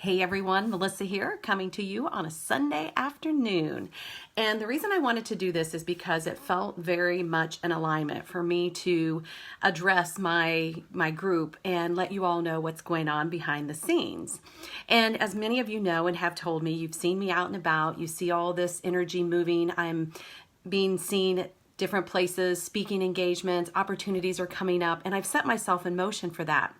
Hey everyone, Melissa here, coming to you on a Sunday afternoon. And the reason I wanted to do this is because it felt very much an alignment for me to address my group and let you all know what's going on behind the scenes. And as many of you know and have told me, you've seen me out and about, you see all this energy moving. I'm being seen at different places, speaking engagements, opportunities are coming up, and I've set myself in motion for that.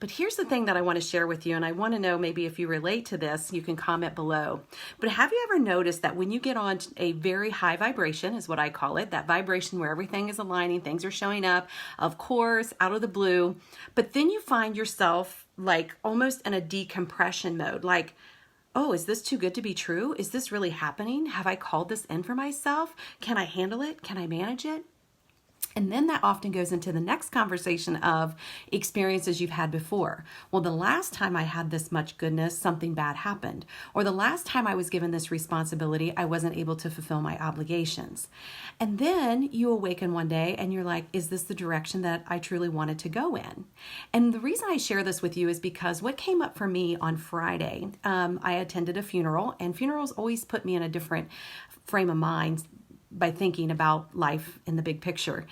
But here's the thing that I want to share with you, and I want to know maybe if you relate to this, you can comment below. But have you ever noticed that when you get on a very high vibration, is what I call it, that vibration where everything is aligning, things are showing up, of course, out of the blue, but then you find yourself like almost in a decompression mode, like, oh, is this too good to be true? Is this really happening? Have I called this in for myself? Can I handle it? Can I manage it? And then that often goes into the next conversation of experiences you've had before. Well, the last time I had this much goodness, something bad happened. Or the last time I was given this responsibility, I wasn't able to fulfill my obligations. And then you awaken one day and you're like, is this the direction that I truly wanted to go in? And the reason I share this with you is because what came up for me on Friday, I attended a funeral, and funerals always put me in a different frame of mind by thinking about life in the big picture.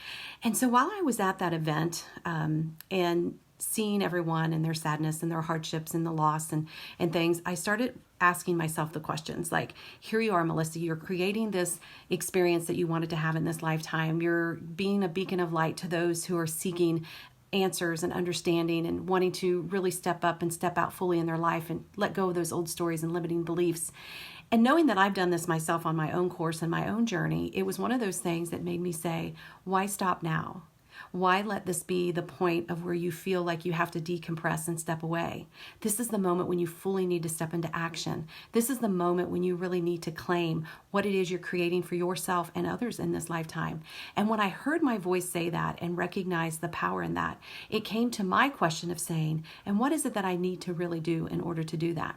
And so while I was at that event and seeing everyone and their sadness and their hardships and the loss and things, I started asking myself the questions like, here you are, Melissa, you're creating this experience that you wanted to have in this lifetime. You're being a beacon of light to those who are seeking answers and understanding and wanting to really step up and step out fully in their life and let go of those old stories and limiting beliefs. And knowing that I've done this myself on my own course and my own journey, it was one of those things that made me say, why stop now? Why let this be the point of where you feel like you have to decompress and step away? This is the moment when you fully need to step into action. This is the moment when you really need to claim what it is you're creating for yourself and others in this lifetime. And when I heard my voice say that and recognized the power in that, it came to my question of saying, and what is it that I need to really do in order to do that?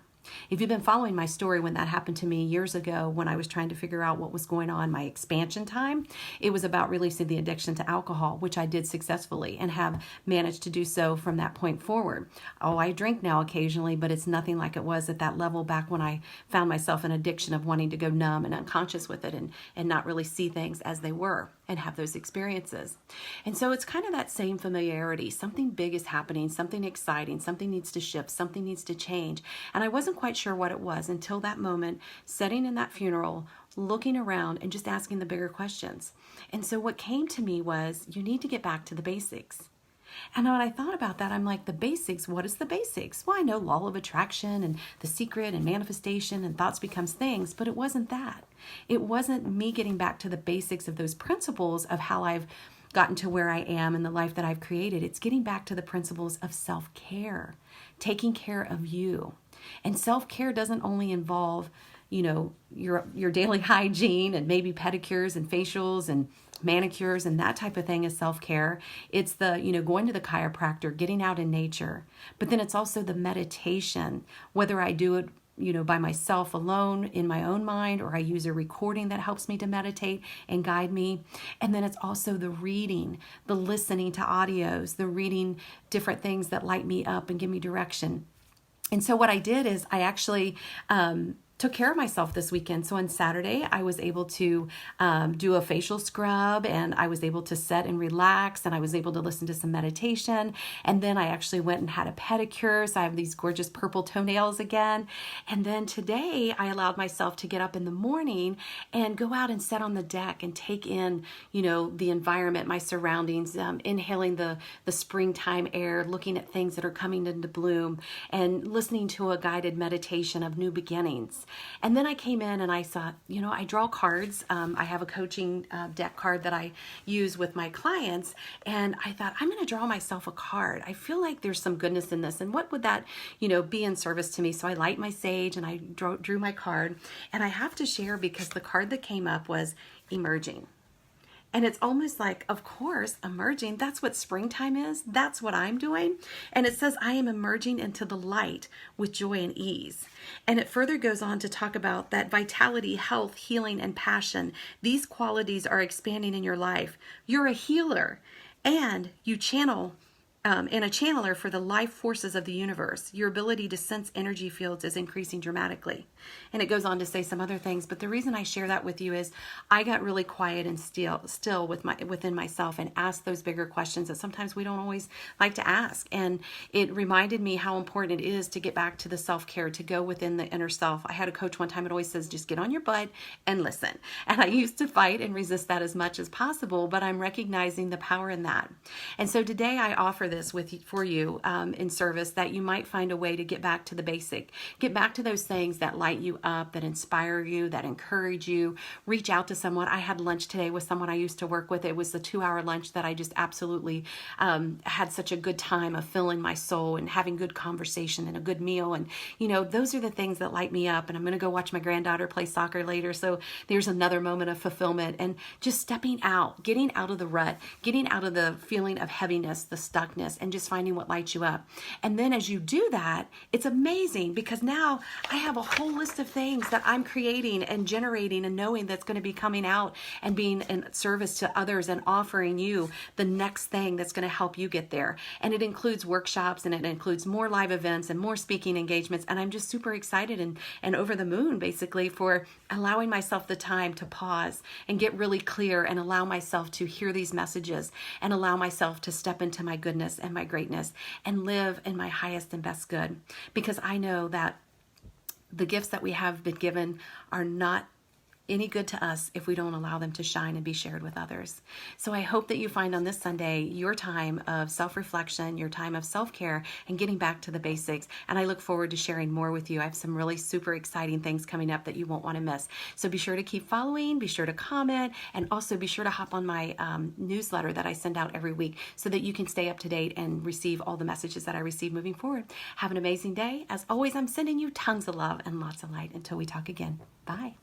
If you've been following my story, when that happened to me years ago, when I was trying to figure out what was going on, my expansion time, it was about releasing the addiction to alcohol, which I did successfully and have managed to do so from that point forward. Oh, I drink now occasionally, but it's nothing like it was at that level back when I found myself in addiction of wanting to go numb and unconscious with it and not really see things as they were and have those experiences. And so it's kind of that same familiarity. Something big is happening, something exciting, something needs to shift, something needs to change. And I wasn't quite sure what it was until that moment, sitting in that funeral, looking around and just asking the bigger questions. And so what came to me was, you need to get back to the basics. And when I thought about that, I'm like, the basics, what is the basics? Well, I know law of attraction and the secret and manifestation and thoughts becomes things, but it wasn't that. It wasn't me getting back to the basics of those principles of how I've gotten to where I am in the life that I've created. It's getting back to the principles of self-care, taking care of you. And self-care doesn't only involve, your daily hygiene and maybe pedicures and facials and manicures and that type of thing is self-care. It's the, going to the chiropractor, getting out in nature. But then it's also the meditation, whether I do it, by myself alone in my own mind, or I use a recording that helps me to meditate and guide me. And then it's also the reading, the listening to audios, the reading different things that light me up and give me direction. And so what I did is I actually took care of myself this weekend. So on Saturday, I was able to do a facial scrub, and I was able to sit and relax, and I was able to listen to some meditation. And then I actually went and had a pedicure. So I have these gorgeous purple toenails again. And then today I allowed myself to get up in the morning and go out and sit on the deck and take in, the environment, my surroundings, inhaling the springtime air, looking at things that are coming into bloom, and listening to a guided meditation of new beginnings. And then I came in and I thought, I draw cards. I have a coaching deck card that I use with my clients. And I thought, I'm going to draw myself a card. I feel like there's some goodness in this. And what would that, be in service to me? So I light my sage and I drew my card. And I have to share, because the card that came up was emerging. And it's almost like, of course, emerging, that's what springtime is. That's what I'm doing. And it says, I am emerging into the light with joy and ease. And it further goes on to talk about that vitality, health, healing, and passion. These qualities are expanding in your life. You're a healer, and you channel and a channeler for the life forces of the universe. Your ability to sense energy fields is increasing dramatically. And it goes on to say some other things, but the reason I share that with you is I got really quiet and still within myself and asked those bigger questions that sometimes we don't always like to ask. And it reminded me how important it is to get back to the self-care, to go within the inner self. I had a coach one time that always says, just get on your butt and listen. And I used to fight and resist that as much as possible, but I'm recognizing the power in that. And so today I offer this for you in service, that you might find a way to get back to the basic, get back to those things that light you up, that inspire you, that encourage you. Reach out to someone. I had lunch today with someone I used to work with. It was the 2-hour lunch that I just absolutely had such a good time of filling my soul and having good conversation and a good meal. And those are the things that light me up. And I'm going to go watch my granddaughter play soccer later, so there's another moment of fulfillment. And just stepping out, getting out of the rut, getting out of the feeling of heaviness, the stuckness, and just finding what lights you up. And then as you do that, it's amazing, because now I have a whole list of things that I'm creating and generating and knowing that's going to be coming out and being in service to others and offering you the next thing that's going to help you get there. And it includes workshops, and it includes more live events and more speaking engagements. And I'm just super excited and over the moon, basically, for allowing myself the time to pause and get really clear and allow myself to hear these messages and allow myself to step into my goodness and my greatness and live in my highest and best good. Because I know that the gifts that we have been given are not any good to us if we don't allow them to shine and be shared with others. So I hope that you find on this Sunday your time of self-reflection, your time of self-care, and getting back to the basics. And I look forward to sharing more with you. I have some really super exciting things coming up that you won't want to miss. So be sure to keep following, be sure to comment, and also be sure to hop on my newsletter that I send out every week so that you can stay up to date and receive all the messages that I receive moving forward. Have an amazing day. As always, I'm sending you tons of love and lots of light. Until we talk again. Bye.